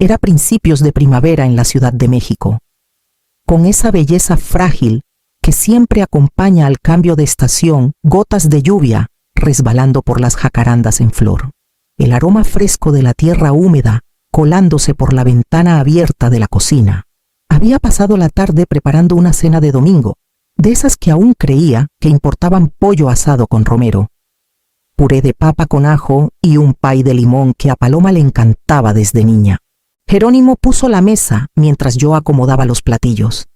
Era principios de primavera en la Ciudad de México, con esa belleza frágil que siempre acompaña al cambio de estación, gotas de lluvia resbalando por las jacarandas en flor, el aroma fresco de la tierra húmeda colándose por la ventana abierta de la cocina. Había pasado la tarde preparando una cena de domingo, de esas que aún creía que importaban pollo asado con romero, puré de papa con ajo y un pay de limón que a Paloma le encantaba desde niña. Jerónimo puso la mesa mientras yo acomodaba los platillos,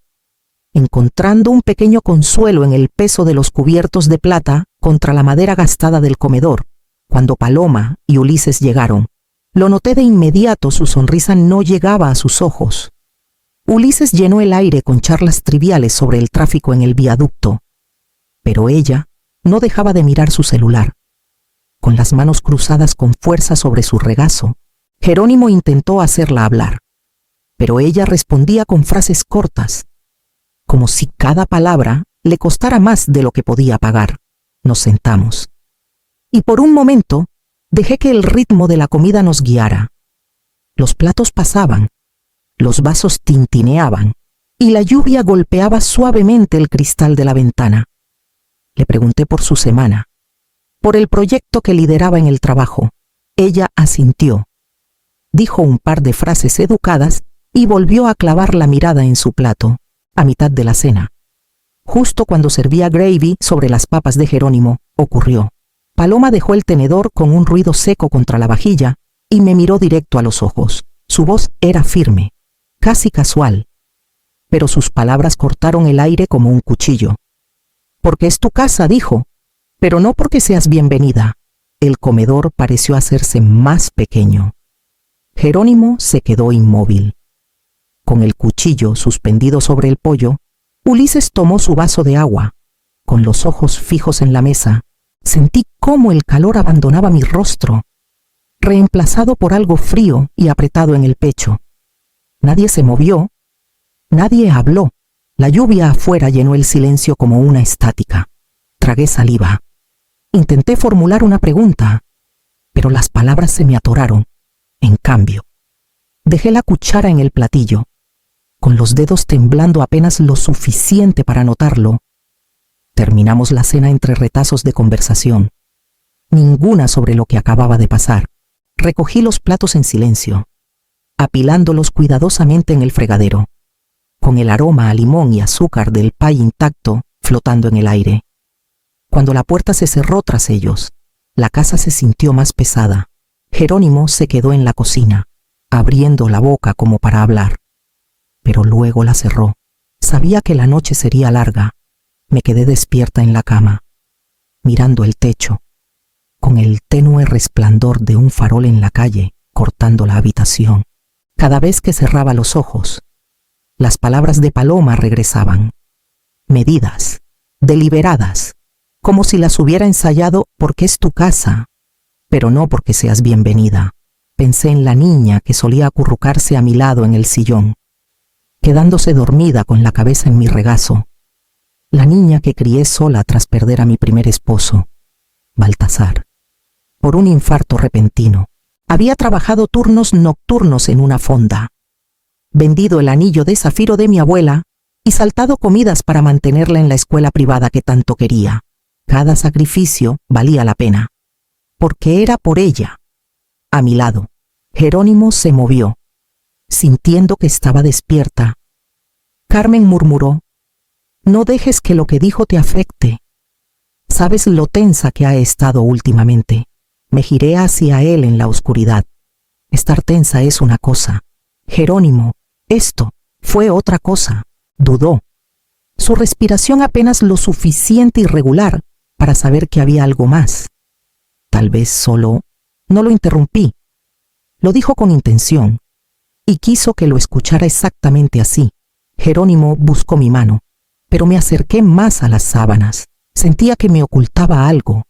encontrando un pequeño consuelo en el peso de los cubiertos de plata contra la madera gastada del comedor. Cuando Paloma y Ulises llegaron, lo noté de inmediato, su sonrisa no llegaba a sus ojos. Ulises llenó el aire con charlas triviales sobre el tráfico en el viaducto, pero ella no dejaba de mirar su celular. Con las manos cruzadas con fuerza sobre su regazo, Jerónimo intentó hacerla hablar, pero ella respondía con frases cortas, como si cada palabra le costara más de lo que podía pagar. Nos sentamos, y por un momento dejé que el ritmo de la comida nos guiara. Los platos pasaban, los vasos tintineaban, y la lluvia golpeaba suavemente el cristal de la ventana. Le pregunté por su semana, por el proyecto que lideraba en el trabajo. Ella asintió, dijo un par de frases educadas y volvió a clavar la mirada en su plato, a mitad de la cena. Justo cuando servía gravy sobre las papas de Jerónimo, ocurrió. Paloma dejó el tenedor con un ruido seco contra la vajilla y me miró directo a los ojos. Su voz era firme, casi casual, pero sus palabras cortaron el aire como un cuchillo. Porque es tu casa, dijo, pero no porque seas bienvenida. El comedor pareció hacerse más pequeño. Jerónimo se quedó inmóvil. Con el cuchillo suspendido sobre el pollo, Ulises tomó su vaso de agua. Con los ojos fijos en la mesa, sentí cómo el calor abandonaba mi rostro, reemplazado por algo frío y apretado en el pecho. Nadie se movió, nadie habló. La lluvia afuera llenó el silencio como una estática. Tragué saliva. Intenté formular una pregunta, pero las palabras se me atoraron. En cambio, dejé la cuchara en el platillo, con los dedos temblando apenas lo suficiente para notarlo. Terminamos la cena entre retazos de conversación, ninguna sobre lo que acababa de pasar. Recogí los platos en silencio, apilándolos cuidadosamente en el fregadero, con el aroma a limón y azúcar del pay intacto flotando en el aire. Cuando la puerta se cerró tras ellos, la casa se sintió más pesada. Jerónimo se quedó en la cocina, abriendo la boca como para hablar, pero luego la cerró. Sabía que la noche sería larga. Me quedé despierta en la cama, mirando el techo, con el tenue resplandor de un farol en la calle cortando la habitación. Cada vez que cerraba los ojos, las palabras de Paloma regresaban, medidas, deliberadas, como si las hubiera ensayado. Porque es tu casa, pero no porque seas bienvenida. Pensé en la niña que solía acurrucarse a mi lado en el sillón, quedándose dormida con la cabeza en mi regazo. La niña que crié sola tras perder a mi primer esposo, Baltasar, por un infarto repentino. Había trabajado turnos nocturnos en una fonda, vendido el anillo de zafiro de mi abuela y saltado comidas para mantenerla en la escuela privada que tanto quería. Cada sacrificio valía la pena, porque era por ella. A mi lado, Jerónimo se movió, sintiendo que estaba despierta. Carmen murmuró: no dejes que lo que dijo te afecte. Sabes lo tensa que ha estado últimamente. Me giré hacia él en la oscuridad. Estar tensa es una cosa. Jerónimo, esto fue otra cosa. Dudó. Su respiración apenas lo suficiente irregular para saber que había algo más. Tal vez solo... No lo interrumpí. Lo dijo con intención, y quiso que lo escuchara exactamente así. Jerónimo buscó mi mano, pero me acerqué más a las sábanas. Sentía que me ocultaba algo.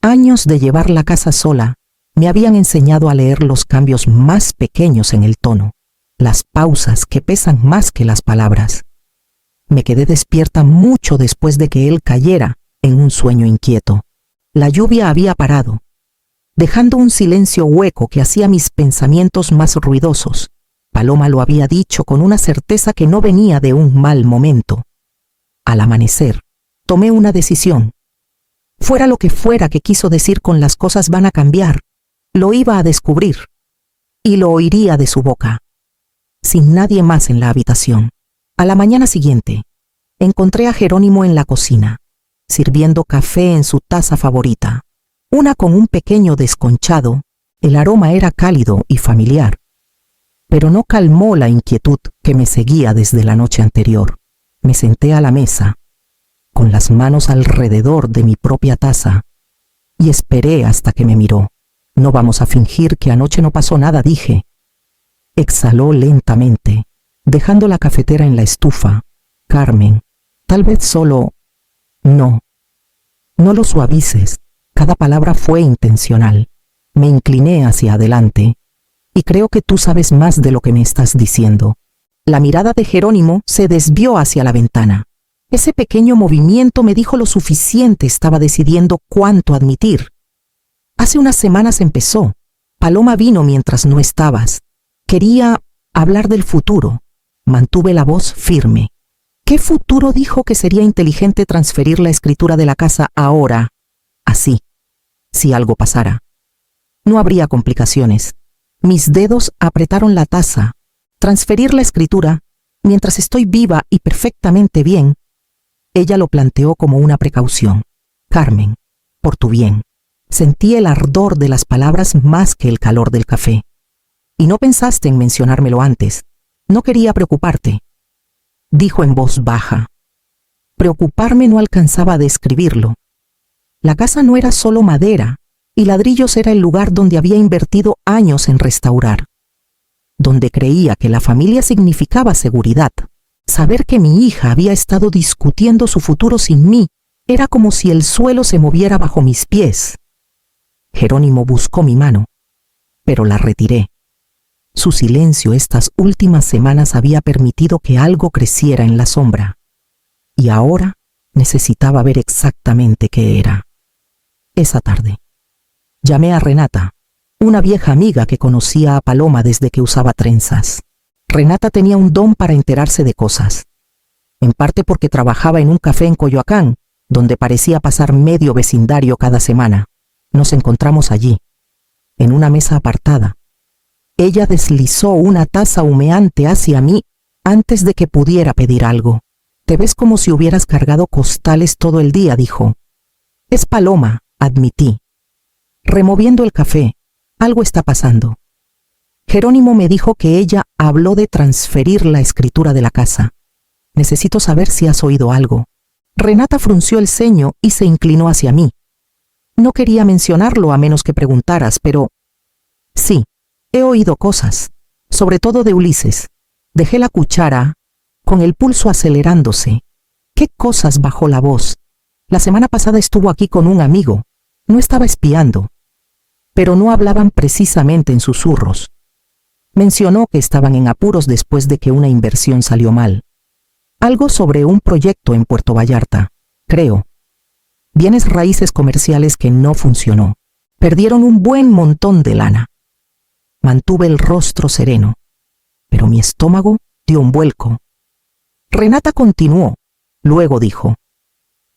Años de llevar la casa sola me habían enseñado a leer los cambios más pequeños en el tono, las pausas que pesan más que las palabras. Me quedé despierta mucho después de que él cayera en un sueño inquieto. La lluvia había parado, dejando un silencio hueco que hacía mis pensamientos más ruidosos. Paloma lo había dicho con una certeza que no venía de un mal momento. Al amanecer, tomé una decisión. Fuera lo que fuera que quiso decir con las cosas van a cambiar, lo iba a descubrir y lo oiría de su boca, sin nadie más en la habitación. A la mañana siguiente, encontré a Jerónimo en la cocina, sirviendo café en su taza favorita, una con un pequeño desconchado. El aroma era cálido y familiar, pero no calmó la inquietud que me seguía desde la noche anterior. Me senté a la mesa, con las manos alrededor de mi propia taza, y esperé hasta que me miró. No vamos a fingir que anoche no pasó nada, dije. Exhaló lentamente, dejando la cafetera en la estufa. Carmen, tal vez solo... No lo suavices. Cada palabra fue intencional. Me incliné hacia adelante, y creo que tú sabes más de lo que me estás diciendo. La mirada de Jerónimo se desvió hacia la ventana. Ese pequeño movimiento me dijo lo suficiente. Estaba decidiendo cuánto admitir. Hace unas semanas empezó. Paloma vino mientras no estabas. Quería hablar del futuro. Mantuve la voz firme. ¿Qué futuro? Dijo que sería inteligente transferir la escritura de la casa ahora. Así, si algo pasara. No habría complicaciones. Mis dedos apretaron la taza. Transferir la escritura, mientras estoy viva y perfectamente bien. Ella lo planteó como una precaución. Carmen, por tu bien. Sentí el ardor de las palabras más que el calor del café. Y no pensaste en mencionármelo antes. No quería preocuparte, dijo en voz baja. Preocuparme no alcanzaba a describirlo. La casa no era solo madera, y ladrillos era el lugar donde había invertido años en restaurar. Donde creía que la familia significaba seguridad. Saber que mi hija había estado discutiendo su futuro sin mí era como si el suelo se moviera bajo mis pies. Jerónimo buscó mi mano, pero la retiré. Su silencio estas últimas semanas había permitido que algo creciera en la sombra, y ahora necesitaba ver exactamente qué era. Esa tarde, llamé a Renata, una vieja amiga que conocía a Paloma desde que usaba trenzas. Renata tenía un don para enterarse de cosas, en parte porque trabajaba en un café en Coyoacán, donde parecía pasar medio vecindario cada semana. Nos encontramos allí, en una mesa apartada. Ella deslizó una taza humeante hacia mí antes de que pudiera pedir algo. Te ves como si hubieras cargado costales todo el día, dijo. Es Paloma, admití. Removiendo el café, algo está pasando. Jerónimo me dijo que ella habló de transferir la escritura de la casa. Necesito saber si has oído algo. Renata frunció el ceño y se inclinó hacia mí. No quería mencionarlo a menos que preguntaras, pero... Sí, he oído cosas, sobre todo de Ulises. Dejé la cuchara, con el pulso acelerándose. ¿Qué cosas? Bajó la voz. La semana pasada estuvo aquí con un amigo. No estaba espiando. Pero no hablaban precisamente en susurros. Mencionó que estaban en apuros después de que una inversión salió mal. Algo sobre un proyecto en Puerto Vallarta, creo. Bienes raíces comerciales que no funcionó. Perdieron un buen montón de lana. Mantuve el rostro sereno, pero mi estómago dio un vuelco. Renata continuó, luego dijo,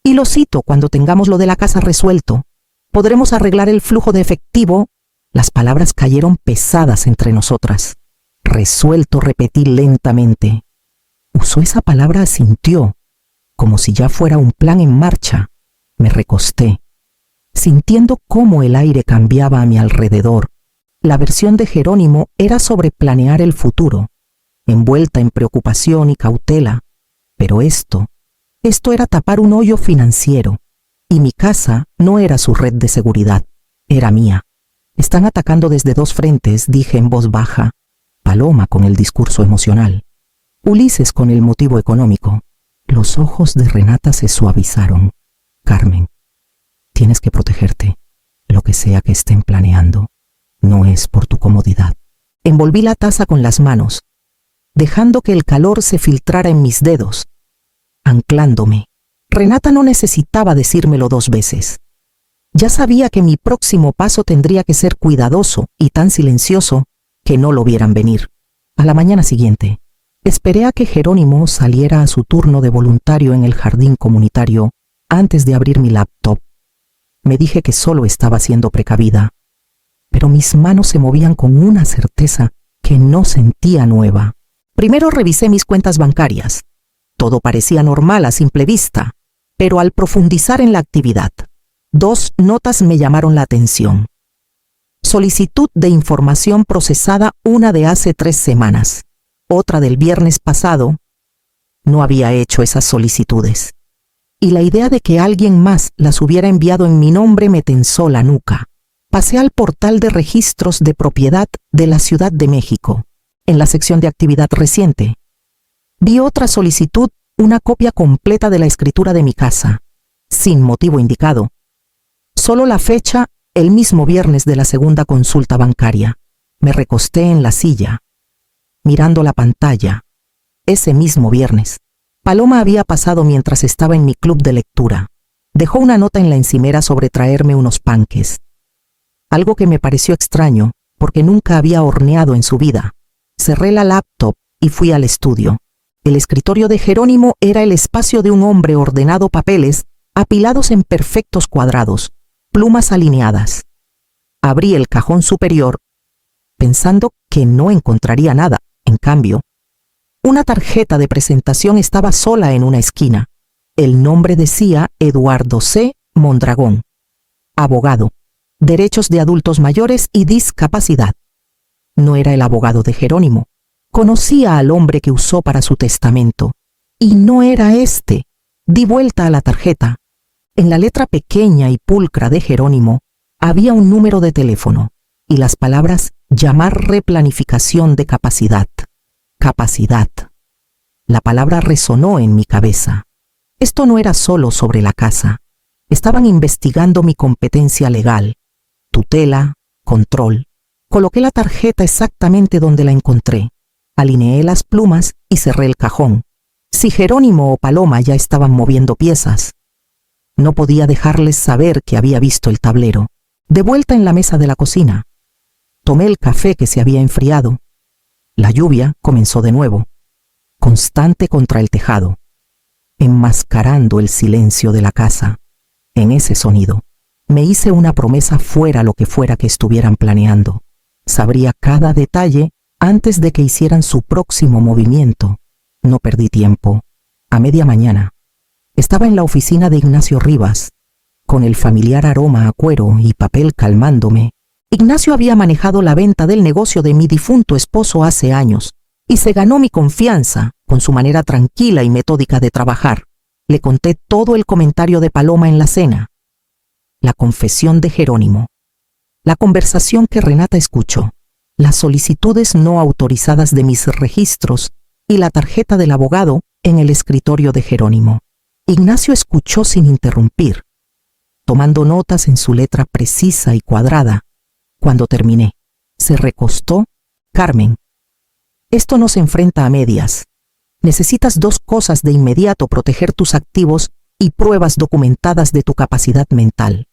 y lo cito, cuando tengamos lo de la casa resuelto, podremos arreglar el flujo de efectivo. Las palabras cayeron pesadas entre nosotras. Resuelto, repetí lentamente. Usó esa palabra, asintió, como si ya fuera un plan en marcha. Me recosté, sintiendo cómo el aire cambiaba a mi alrededor. La versión de Jerónimo era sobre planear el futuro, envuelta en preocupación y cautela. Pero esto era tapar un hoyo financiero, y mi casa no era su red de seguridad, era mía. Están atacando desde dos frentes, dije en voz baja. Paloma con el discurso emocional, Ulises con el motivo económico. Los ojos de Renata se suavizaron. Carmen, tienes que protegerte. Lo que sea que estén planeando, no es por tu comodidad. Envolví la taza con las manos, dejando que el calor se filtrara en mis dedos, anclándome. Renata no necesitaba decírmelo dos veces. Ya sabía que mi próximo paso tendría que ser cuidadoso y tan silencioso que no lo vieran venir. A la mañana siguiente, esperé a que Jerónimo saliera a su turno de voluntario en el jardín comunitario antes de abrir mi laptop. Me dije que solo estaba siendo precavida, pero mis manos se movían con una certeza que no sentía nueva. Primero revisé mis cuentas bancarias. Todo parecía normal a simple vista, pero al profundizar en la actividad, 2 notas me llamaron la atención. Solicitud de información procesada, una de hace 3 semanas, otra del viernes pasado. No había hecho esas solicitudes, y la idea de que alguien más las hubiera enviado en mi nombre me tensó la nuca. Pasé al portal de registros de propiedad de la Ciudad de México. En la sección de actividad reciente, vi otra solicitud, una copia completa de la escritura de mi casa, sin motivo indicado. Solo la fecha, el mismo viernes de la segunda consulta bancaria. Me recosté en la silla, mirando la pantalla. Ese mismo viernes, Paloma había pasado mientras estaba en mi club de lectura. Dejó una nota en la encimera sobre traerme unos panques. Algo que me pareció extraño, porque nunca había horneado en su vida. Cerré la laptop y fui al estudio. El escritorio de Jerónimo era el espacio de un hombre ordenado, papeles apilados en perfectos cuadrados, plumas alineadas. Abrí el cajón superior, pensando que no encontraría nada. En cambio, una tarjeta de presentación estaba sola en una esquina. El nombre decía Eduardo C. Mondragón, abogado, derechos de adultos mayores y discapacidad. No era el abogado de Jerónimo. Conocía al hombre que usó para su testamento. Y no era este. Di vuelta a la tarjeta. En la letra pequeña y pulcra de Jerónimo había un número de teléfono y las palabras llamar replanificación de capacidad. Capacidad. La palabra resonó en mi cabeza. Esto no era solo sobre la casa. Estaban investigando mi competencia legal, tutela, control. Coloqué la tarjeta exactamente donde la encontré. Alineé las plumas y cerré el cajón. Si Jerónimo o Paloma ya estaban moviendo piezas, no podía dejarles saber que había visto el tablero. De vuelta en la mesa de la cocina, tomé el café que se había enfriado. La lluvia comenzó de nuevo, constante contra el tejado, enmascarando el silencio de la casa. En ese sonido, me hice una promesa, fuera lo que fuera que estuvieran planeando. Sabría cada detalle antes de que hicieran su próximo movimiento. No perdí tiempo. A media mañana, estaba en la oficina de Ignacio Rivas, con el familiar aroma a cuero y papel calmándome. Ignacio había manejado la venta del negocio de mi difunto esposo hace años y se ganó mi confianza con su manera tranquila y metódica de trabajar. Le conté todo el comentario de Paloma en la cena, la confesión de Jerónimo, la conversación que Renata escuchó, las solicitudes no autorizadas de mis registros y la tarjeta del abogado en el escritorio de Jerónimo. Ignacio escuchó sin interrumpir, tomando notas en su letra precisa y cuadrada. Cuando terminé, se recostó. Carmen, esto no se enfrenta a medias. Necesitas 2 cosas de inmediato: proteger tus activos y pruebas documentadas de tu capacidad mental.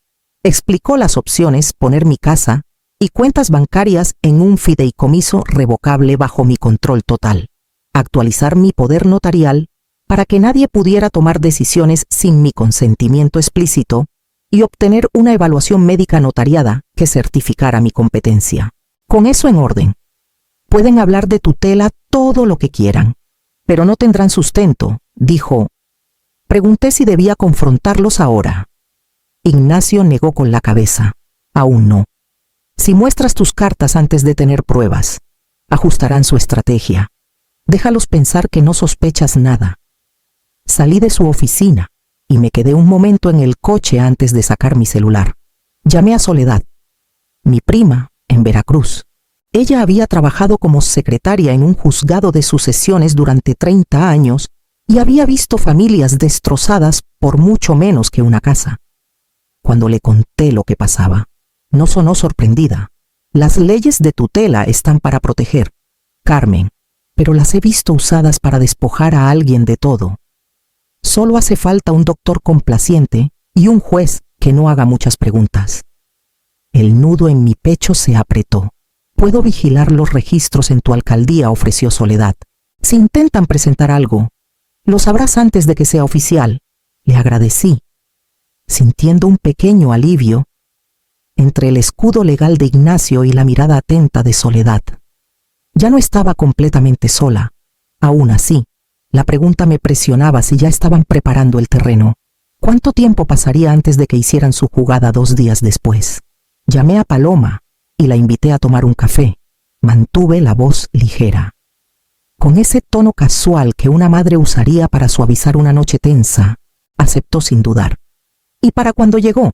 Explicó las opciones: poner mi casa y cuentas bancarias en un fideicomiso revocable bajo mi control total, actualizar mi poder notarial para que nadie pudiera tomar decisiones sin mi consentimiento explícito y obtener una evaluación médica notariada que certificara mi competencia. Con eso en orden, pueden hablar de tutela todo lo que quieran, pero no tendrán sustento, dijo. Pregunté si debía confrontarlos ahora. Ignacio negó con la cabeza. Aún no. Si muestras tus cartas antes de tener pruebas, ajustarán su estrategia. Déjalos pensar que no sospechas nada. Salí de su oficina y me quedé un momento en el coche antes de sacar mi celular. Llamé a Soledad, mi prima, en Veracruz. Ella había trabajado como secretaria en un juzgado de sucesiones durante 30 años y había visto familias destrozadas por mucho menos que una casa. Cuando le conté lo que pasaba, no sonó sorprendida. Las leyes de tutela están para proteger, Carmen, pero las he visto usadas para despojar a alguien de todo. Solo hace falta un doctor complaciente y un juez que no haga muchas preguntas. El nudo en mi pecho se apretó. Puedo vigilar los registros en tu alcaldía, ofreció Soledad. Si intentan presentar algo, lo sabrás antes de que sea oficial. Le agradecí, sintiendo un pequeño alivio entre el escudo legal de Ignacio y la mirada atenta de Soledad. Ya no estaba completamente sola. Aún así, la pregunta me presionaba si ya estaban preparando el terreno. ¿Cuánto tiempo pasaría antes de que hicieran su jugada 2 días después? Llamé a Paloma y la invité a tomar un café. Mantuve la voz ligera, con ese tono casual que una madre usaría para suavizar una noche tensa. Aceptó sin dudar. Y para cuando llegó,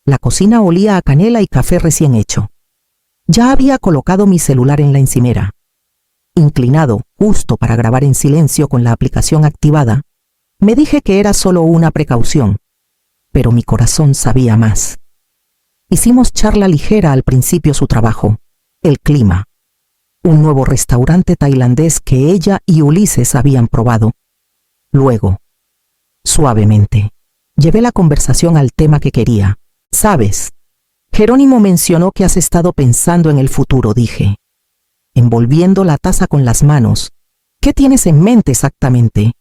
la cocina olía a canela y café recién hecho. Ya había colocado mi celular en la encimera. Inclinado, justo para grabar en silencio con la aplicación activada, me dije que era solo una precaución, pero mi corazón sabía más. Hicimos charla ligera al principio su trabajo, el clima, un nuevo restaurante tailandés que ella y Ulises habían probado. Luego, suavemente, llevé la conversación al tema que quería. ¿Sabes? Jerónimo mencionó que has estado pensando en el futuro, dije, envolviendo la taza con las manos. ¿Qué tienes en mente exactamente?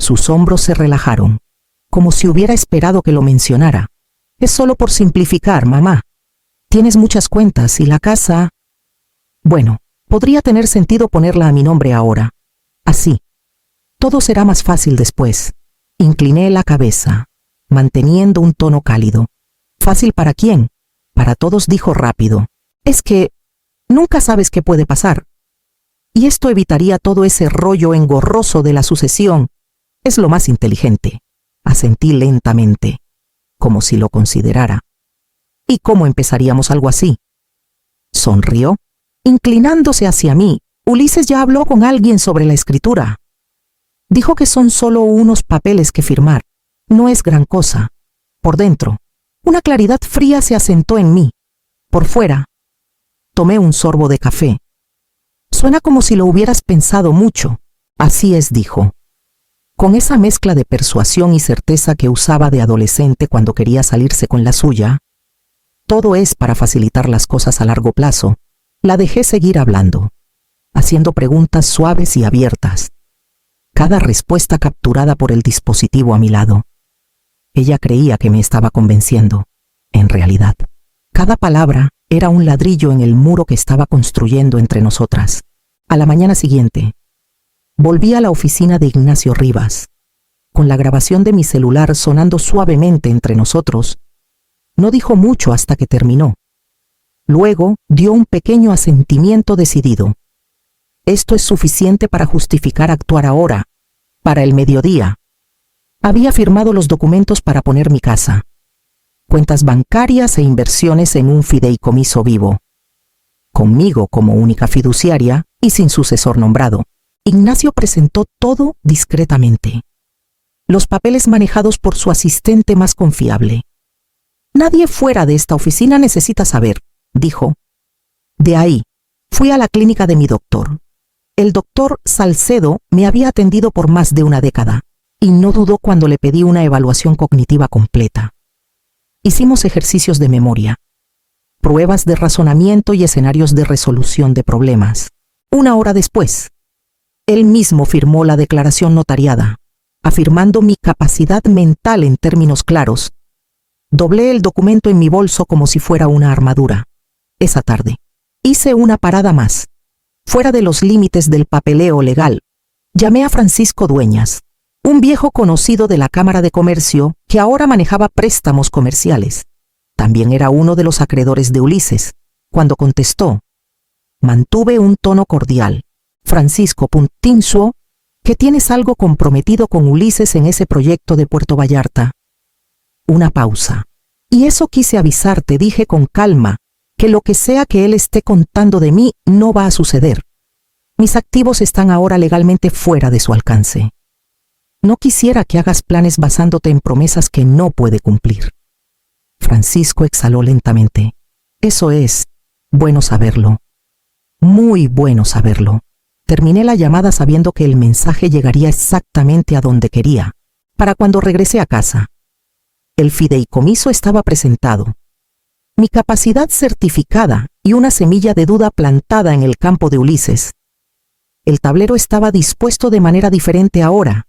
Sus hombros se relajaron, como si hubiera esperado que lo mencionara. Es solo por simplificar, mamá. Tienes muchas cuentas y la casa... Bueno, podría tener sentido ponerla a mi nombre ahora. Así. Todo será más fácil después. Incliné la cabeza, manteniendo un tono cálido. ¿Fácil para quién? Para todos, dijo rápido. Es que nunca sabes qué puede pasar. Y esto evitaría todo ese rollo engorroso de la sucesión. Es lo más inteligente. Asentí lentamente, como si lo considerara. ¿Y cómo empezaríamos algo así? Sonrió, inclinándose hacia mí. Ulises ya habló con alguien sobre la escritura. Dijo que son solo unos papeles que firmar. No es gran cosa. Por dentro, una claridad fría se asentó en mí. Por fuera, tomé un sorbo de café. Suena como si lo hubieras pensado mucho. Así es, dijo, con esa mezcla de persuasión y certeza que usaba de adolescente cuando quería salirse con la suya. Todo es para facilitar las cosas a largo plazo. La dejé seguir hablando, haciendo preguntas suaves y abiertas. Cada respuesta capturada por el dispositivo a mi lado. Ella creía que me estaba convenciendo. En realidad, cada palabra era un ladrillo en el muro que estaba construyendo entre nosotras. A la mañana siguiente, volví a la oficina de Ignacio Rivas, con la grabación de mi celular sonando suavemente entre nosotros. No dijo mucho hasta que terminó. Luego dio un pequeño asentimiento decidido. Esto es suficiente para justificar actuar ahora, para el mediodía. Había firmado los documentos para poner mi casa, cuentas bancarias e inversiones en un fideicomiso vivo. Conmigo como única fiduciaria y sin sucesor nombrado. Ignacio presentó todo discretamente. Los papeles manejados por su asistente más confiable. Nadie fuera de esta oficina necesita saber, dijo. De ahí, fui a la clínica de mi doctor. El doctor Salcedo me había atendido por más de una década, y no dudó cuando le pedí una evaluación cognitiva completa. Hicimos ejercicios de memoria, pruebas de razonamiento y escenarios de resolución de problemas. 1 hora después, él mismo firmó la declaración notariada, afirmando mi capacidad mental en términos claros. Doblé el documento en mi bolso como si fuera una armadura. Esa tarde, hice una parada más, fuera de los límites del papeleo legal. Llamé a Francisco Dueñas, un viejo conocido de la Cámara de Comercio que ahora manejaba préstamos comerciales. También era uno de los acreedores de Ulises. Cuando contestó, mantuve un tono cordial. Francisco, Tinsuo, que tienes algo comprometido con Ulises en ese proyecto de Puerto Vallarta. Una pausa. Y eso quise avisarte, dije con calma, que lo que sea que él esté contando de mí no va a suceder. Mis activos están ahora legalmente fuera de su alcance. No quisiera que hagas planes basándote en promesas que no puede cumplir. Francisco exhaló lentamente. Eso es bueno saberlo. Muy bueno saberlo. Terminé la llamada sabiendo que el mensaje llegaría exactamente a donde quería, para cuando regresé a casa. El fideicomiso estaba presentado. Mi capacidad certificada y una semilla de duda plantada en el campo de Ulises. El tablero estaba dispuesto de manera diferente ahora,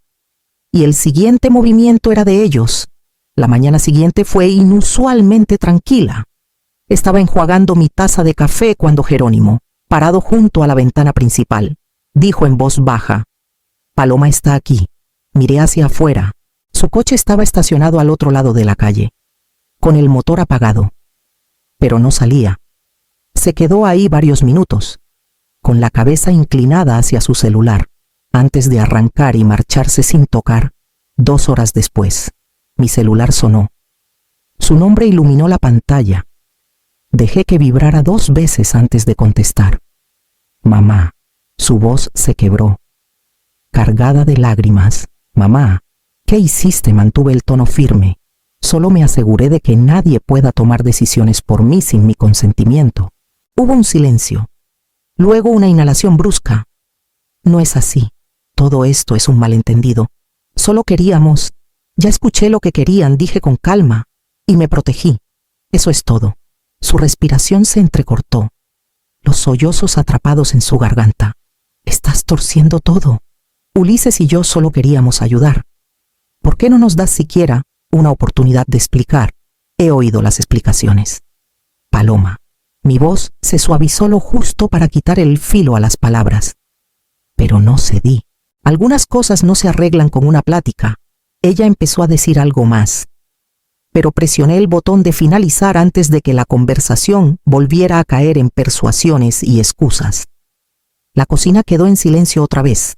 y el siguiente movimiento era de ellos. La mañana siguiente fue inusualmente tranquila. Estaba enjuagando mi taza de café cuando Jerónimo, parado junto a la ventana principal, dijo en voz baja: «Paloma está aquí». Miré hacia afuera. Su coche estaba estacionado al otro lado de la calle, con el motor apagado. Pero no salía. Se quedó ahí varios minutos, con la cabeza inclinada hacia su celular, antes de arrancar y marcharse sin tocar. 2 horas después, mi celular sonó. Su nombre iluminó la pantalla. Dejé que vibrara 2 veces antes de contestar. «Mamá». Su voz se quebró, cargada de lágrimas. «Mamá, ¿qué hiciste?». Mantuve el tono firme. Solo me aseguré de que nadie pueda tomar decisiones por mí sin mi consentimiento. Hubo un silencio. Luego una inhalación brusca. «No es así. Todo esto es un malentendido. Solo queríamos». «Ya escuché lo que querían», dije con calma, y me protegí. «Eso es todo». Su respiración se entrecortó, los sollozos atrapados en su garganta. «Estás torciendo todo. Ulises y yo solo queríamos ayudar. ¿Por qué no nos das siquiera una oportunidad de explicar?» He oído las explicaciones. «Paloma». Mi voz se suavizó lo justo para quitar el filo a las palabras. Pero no cedí. Algunas cosas no se arreglan con una plática. Ella empezó a decir algo más, pero presioné el botón de finalizar antes de que la conversación volviera a caer en persuasiones y excusas. La cocina quedó en silencio otra vez.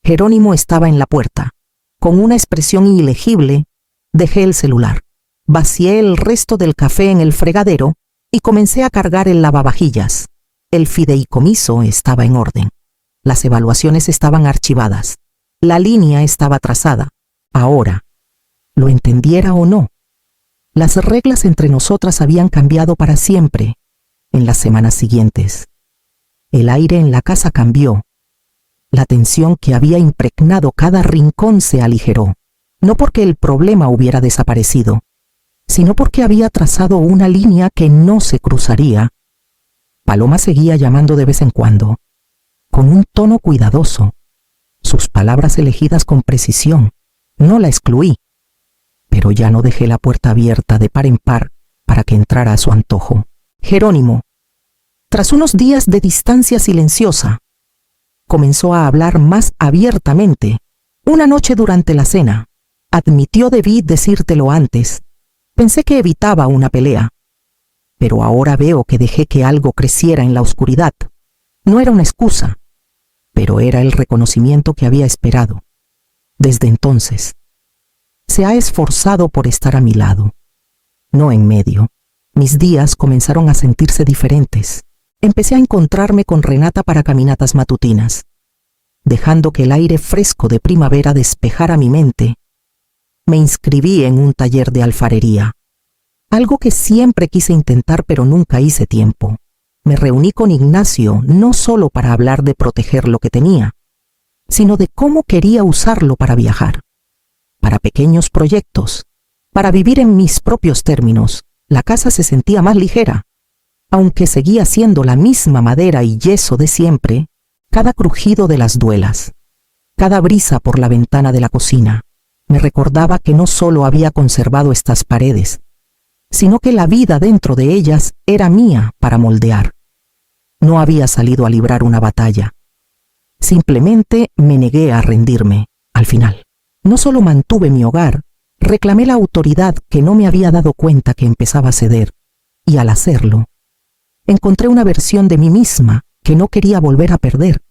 Jerónimo estaba en la puerta. Con una expresión ilegible, dejé el celular. Vacié el resto del café en el fregadero y comencé a cargar el lavavajillas. El fideicomiso estaba en orden. Las evaluaciones estaban archivadas. La línea estaba trazada. Ahora, lo entendiera o no, las reglas entre nosotras habían cambiado para siempre en las semanas siguientes. El aire en la casa cambió. La tensión que había impregnado cada rincón se aligeró, no porque el problema hubiera desaparecido, sino porque había trazado una línea que no se cruzaría. Paloma seguía llamando de vez en cuando, con un tono cuidadoso, sus palabras elegidas con precisión. No la excluí, pero ya no dejé la puerta abierta de par en par para que entrara a su antojo. Jerónimo, tras unos días de distancia silenciosa, comenzó a hablar más abiertamente. Una noche durante la cena, admitió: «Debí decírtelo antes. Pensé que evitaba una pelea, pero ahora veo que dejé que algo creciera en la oscuridad. No era una excusa, pero era el reconocimiento que había esperado. Desde entonces, se ha esforzado por estar a mi lado, no en medio. Mis días comenzaron a sentirse diferentes. Empecé a encontrarme con Renata para caminatas matutinas, dejando que el aire fresco de primavera despejara mi mente. Me inscribí en un taller de alfarería, algo que siempre quise intentar pero nunca hice tiempo. Me reuní con Ignacio no solo para hablar de proteger lo que tenía, sino de cómo quería usarlo para viajar, para pequeños proyectos, para vivir en mis propios términos. La casa se sentía más ligera. Aunque seguía siendo la misma madera y yeso de siempre, cada crujido de las duelas, cada brisa por la ventana de la cocina, me recordaba que no solo había conservado estas paredes, sino que la vida dentro de ellas era mía para moldear. No había salido a librar una batalla. Simplemente me negué a rendirme. Al final, no solo mantuve mi hogar, reclamé la autoridad que no me había dado cuenta que empezaba a ceder, y al hacerlo, encontré una versión de mí misma que no quería volver a perder.